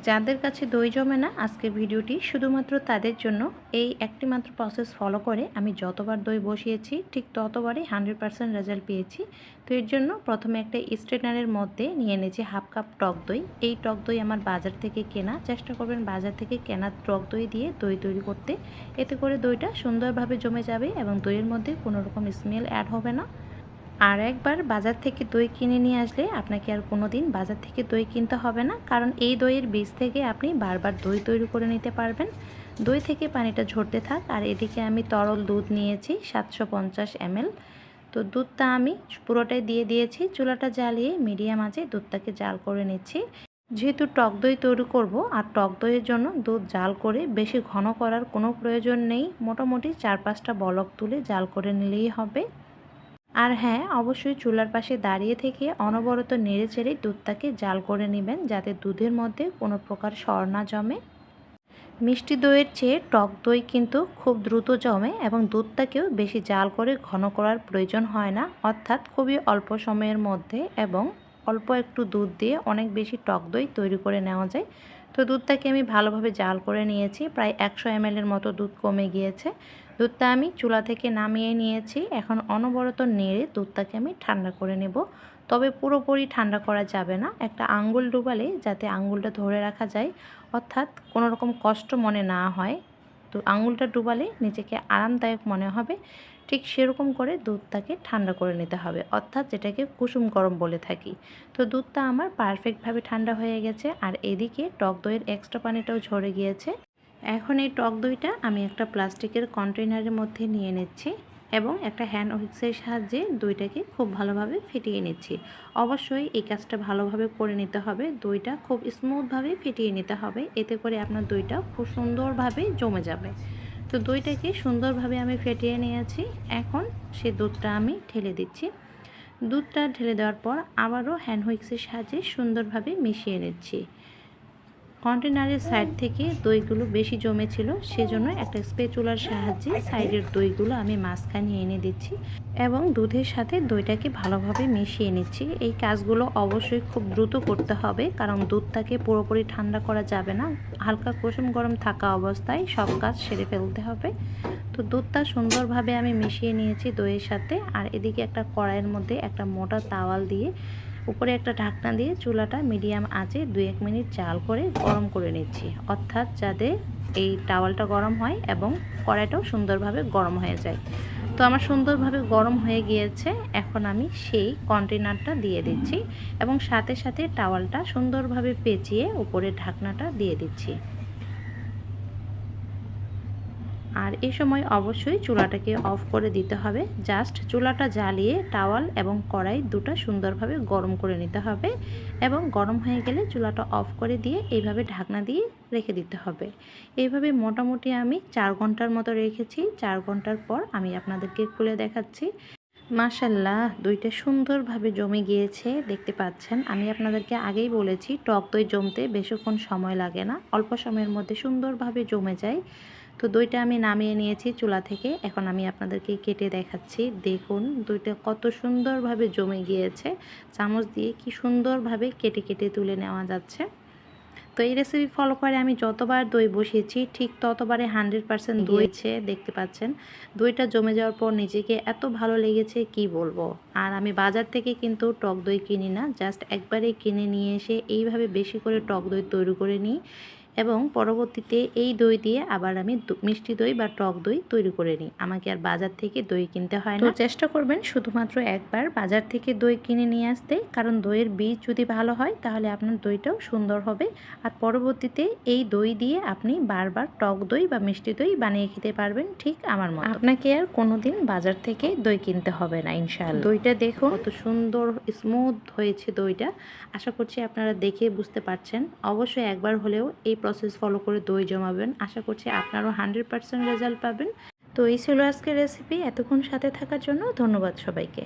যাদের কাছে দই জমে না, আজকের ভিডিওটি শুধুমাত্র তাদের জন্য। এই একটি মাত্র প্রসেস ফলো করে আমি যতবার দই বসিয়েছি ঠিক ততবারই 100% রেজাল্ট পেয়েছি। তো এর জন্য প্রথমে একটা স্ট্রেনারের মধ্যে নিয়ে নিয়েছি হাফ কাপ টক দই। এই টক দই আমার বাজার থেকে কেনা, চেষ্টা করবেন বাজার থেকে কেনা টক দই দিয়ে দই তৈরি করতে। এতে করে দইটা সুন্দরভাবে জমে যাবে এবং দইয়ের মধ্যে কোনো রকম স্মেল অ্যাড হবে না। আর একবার বাজার থেকে দই কিনে নিয়ে আসলে আপনাকে আর কোনো দিন বাজার থেকে দই কিনতে হবে না, কারণ এই দইয়ের বীজ থেকে আপনি বারবার দই তৈরি করে নিতে পারবেন। দই থেকে পানিটা ঝরতে থাক। আর এদিকে আমি তরল দুধ নিয়েছি 750 ml। তো দুধটা আমি পুরোটাই দিয়ে দিয়েছি। চুলাটা জ্বালিয়ে মিডিয়াম আঁচে দুধটাকে জাল করে নিচ্ছি। যেহেতু টক দই তৈরি করব আর টক দইয়ের জন্য দুধ জাল করে বেশি ঘন করার কোনো প্রয়োজন নেই। মোটামুটি 4-5টা বলক তুলে জাল করে নিলেই হবে। আর হ্যাঁ, অবশ্যই চুলার পাশে দাঁড়িয়ে থেকে অনবরত নেড়েচেড়ে দুধটাকে জাল করে নেবেন, যাতে দুধের মধ্যে কোনো প্রকার সর না জমে। মিষ্টি দইয়ের চেয়ে টক দই কিন্তু খুব দ্রুত জমে এবং দুধটাকেও বেশি জাল করে ঘন করার প্রয়োজন হয় না, অর্থাৎ খুবই অল্প সময়ের মধ্যে এবং অল্প একটু দুধ দিয়ে অনেক বেশি টক দই তৈরি করে নেওয়া যায়। তো দুধটাকে আমি ভালোভাবে জাল করে নিয়েছি, প্রায় 100 ml এর মতো দুধ কমে গিয়েছে। দুধটা আমি চুলা থেকে নামিয়ে নিয়েছি। এখন অনবরত নেড়ে দুধটাকে আমি ঠান্ডা করে নেব। তবে পুরোপুরি ঠান্ডা করা যাবে না, একটা আঙ্গুল ডুবালে যাতে আঙ্গুলটা ধরে রাখা যায়, অর্থাৎ কোনো রকম কষ্ট মনে না হয়। তো আঙুলটা ডুবালে নিজেকে আরামদায়ক মনে হবে, ঠিক সেরকম করে দুধটাকে ঠান্ডা করে নিতে হবে, অর্থাৎ যেটাকে কুসুম গরম বলে থাকি। তো দুধটা আমার পারফেক্টভাবে ঠান্ডা হয়ে গেছে আর এদিকে টক দইয়ের এক্সট্রা পানিটাও ঝরে গিয়েছে। এখন এই টক দইটা আমি একটা প্লাস্টিকের কন্টেনারের মধ্যে নিয়ে নিচ্ছি এবং একটা হ্যান্ড উইক্সের সাহায্যে দইটাকে খুব ভালোভাবে ফেটিয়ে নিচ্ছি। অবশ্যই এই কাজটা ভালোভাবে করে নিতে হবে, দইটা খুব স্মুথভাবে ফেটিয়ে নিতে হবে, এতে করে আপনার দইটা খুব সুন্দরভাবে জমে যাবে। তো দইটাকে সুন্দরভাবে আমি ফেটিয়ে নিয়েছি। এখন সে দুধটা আমি ঢেলে দিচ্ছি। দুধটা ঢেলে দেওয়ার পর আবারও হ্যান্ড উইক্সের সাহায্যে সুন্দরভাবে মিশিয়ে নিচ্ছি। কন্টেনারের সাইড থেকে দইগুলো বেশি জমেছিল, সেজন্য একটা স্প্যাচুলার সাহায্যে সাইডের দইগুলো আমি মাঝখানে এনে দিচ্ছি এবং দুধের সাথে দইটাকে ভালোভাবে মিশিয়ে নিচ্ছি। এই কাজগুলো অবশ্যই খুব দ্রুত করতে হবে, কারণ দুধটাকে পুরোপুরি ঠান্ডা করা যাবে না। হালকা কুসুম গরম থাকা অবস্থায় সব কাজ সেরে ফেলতে হবে। তো দুধটা সুন্দরভাবে আমি মিশিয়ে নিয়েছি দইয়ের সাথে। আর এদিকে একটা কড়াইয়ের মধ্যে একটা মোটা তাওয়াল দিয়ে উপরে একটা ঢাকনা দিয়ে চুলাটা মিডিয়াম আঁচে 2-1 মিনিট জাল করে গরম করে নিচ্ছি, অর্থাৎ যাতে এই টাওয়ালটা গরম হয় এবং কড়াইটাও সুন্দরভাবে গরম হয়ে যায়। তো আমার সুন্দরভাবে গরম হয়ে গিয়েছে। এখন আমি সেই কন্টেনারটা দিয়ে দিচ্ছি এবং সাথে সাথে টাওয়ালটা সুন্দরভাবে পেঁচিয়ে উপরে ঢাকনাটা দিয়ে দিচ্ছি। আর এই সময় অবশ্যই চুলাটাকে অফ করে দিতে হবে। জাস্ট চুলাটা জ্বালিয়ে টাওয়াল এবং কড়াই দুটো সুন্দরভাবে গরম করে নিতে হবে এবং গরম হয়ে গেলে চুলাটা অফ করে দিয়ে এইভাবে ঢাকনা দিয়ে রেখে দিতে হবে। এইভাবে মোটামুটি আমি 4 ঘন্টার মতো রেখেছি। 4 ঘন্টার পর আমি আপনাদেরকে খুলে দেখাচ্ছি। মাশাল্লাহ, দইটা সুন্দরভাবে জমে গিয়েছে, দেখতে পাচ্ছেন। আমি আপনাদেরকে আগেই বলেছি টক দই জমতে বেশিক্ষণ সময় লাগে না, অল্প সময়ের মধ্যে সুন্দরভাবে জমে যায়। তো দইটা আমি নামিয়ে নিয়েছি চুলা থেকে। এখন আমি আপনাদেরকে কেটে দেখাচ্ছি। দেখুন দইটা কত সুন্দরভাবে জমে গিয়েছে। চামচ দিয়ে কি সুন্দরভাবে কেটে কেটে তুলে নেওয়া যাচ্ছে। তো এই রেসিপি ফলো করে আমি যতবার দই বসিয়েছি ঠিক ততবারে 100% দইছে, দেখতে পাচ্ছেন। দইটা জমে যাওয়ার পর নিজেকে এত ভালো লেগেছে কি বলবো। আর আমি বাজার থেকে কিন্তু টক দই কিনি না, জাস্ট একবারেই কিনে নিয়ে এসে এইভাবে বেশি করে টক দই তৈরি করে নিই এবং পরবর্তীতে এই দই দিয়ে আবার আমি মিষ্টি দই বা টক দই তৈরি করে নিই। আমাকে আর বাজার থেকে দই কিনতে হয় না। তো চেষ্টা করবেন শুধুমাত্র একবার বাজার থেকে দই কিনে নিয়ে আসতে, কারণ দইয়ের বীজ যদি ভালো হয় তাহলে আপনার দইটাও সুন্দর হবে। আর পরবর্তীতে এই দই দিয়ে আপনি বারবার টক দই বা মিষ্টি দই বানিয়ে খেতে পারবেন, ঠিক আমার মতো। আপনাকে আর কোনোদিন বাজার থেকে দই কিনতে হবে না ইনশাআল্লাহ। দইটা দেখুন কত সুন্দর স্মুথ হয়েছে দইটা। আশা করছি আপনারা দেখে বুঝতে পারছেন। অবশ্যই একবার হলেও এই প্রসেস ফলো করে দই জমাবেন, আশা করছি আপনারও 100% রেজাল্ট পাবেন। তো এই ছিল আজকের রেসিপি। এতক্ষণ সাথে থাকার জন্য ধন্যবাদ সবাইকে।